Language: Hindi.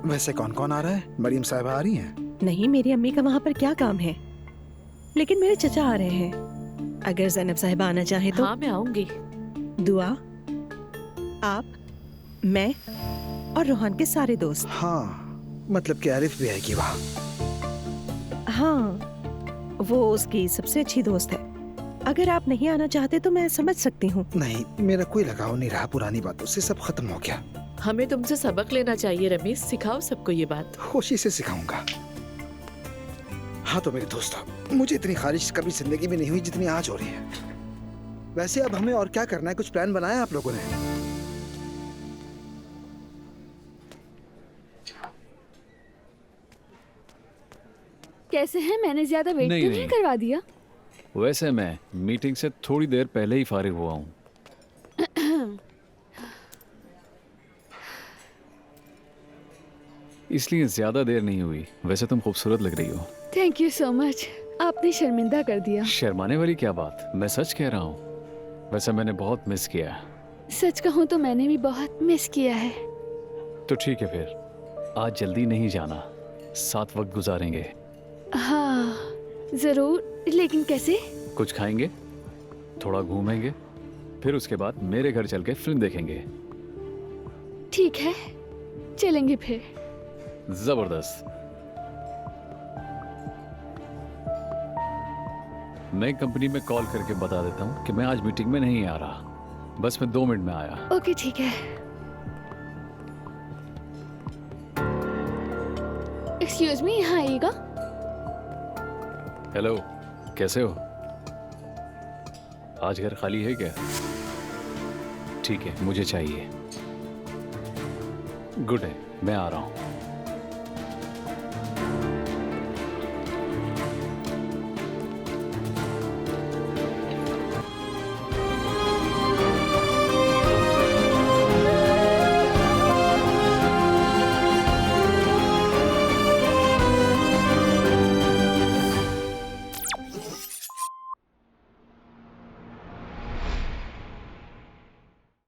वैसे कौन कौन आ रहा है? मरियम साहिबा आ रही हैं? नहीं, मेरी अम्मी का वहाँ पर क्या काम है, लेकिन मेरे चचा आ रहे हैं। अगर जैनब साहिबा आना चाहे तो। हाँ मैं आऊंगी। दुआ, आप, मैं और रोहान के सारे दोस्त। हाँ, मतलब कि आरिफ भी आएगी वहाँ। हाँ, वो उसकी सबसे अच्छी दोस्त है। अगर आप नहीं आना चाहते तो मैं समझ सकती हूँ। नहीं, मेरा कोई लगाव नहीं रहा पुरानी बातों से, सब खत्म हो गया। हमें तुमसे सबक लेना चाहिए रमीज, सिखाओ सबको ये बात। खुशी से सिखाऊंगा। हाँ तो मेरे दोस्तों, मुझे इतनी खारिश कभी जिंदगी में नहीं हुई जितनी आज हो रही है। वैसे अब हमें और क्या करना है, कुछ प्लान बनाया आप लोगों ने? कैसे हैं? मैंने ज्यादा वेट तो नहीं करवा दिया? वैसे मैं मीटिंग से थोड़ी देर पहले ही फारिग हुआ हूँ। इसलिए ज्यादा देर नहीं हुई। वैसे तुम खूबसूरत लग रही हो। Thank you so much. आपने शर्मिंदा कर दिया। शर्माने वाली क्या बात, मैं सच कह रहा हूँ। वैसे मैंने बहुत मिस किया है। सच कहूँ तो मैंने भी बहुत मिस किया है। तो ठीक है फिर, आज जल्दी नहीं जाना, साथ वक्त गुजारेंगे। हाँ जरूर, लेकिन कैसे? कुछ खाएंगे, थोड़ा घूमेंगे, फिर उसके बाद मेरे घर चल के फिल्म देखेंगे। ठीक है, चलेंगे फिर। जबरदस्त। मैं कंपनी में कॉल करके बता देता हूँ कि मैं आज मीटिंग में नहीं आ रहा। बस मैं 2 मिनट में आया। ओके ठीक है। एक्सक्यूज मी, यहाँ आइएगा। हेलो, कैसे हो? आज घर खाली है क्या? ठीक है, मुझे चाहिए। गुड है, मैं आ रहा हूँ।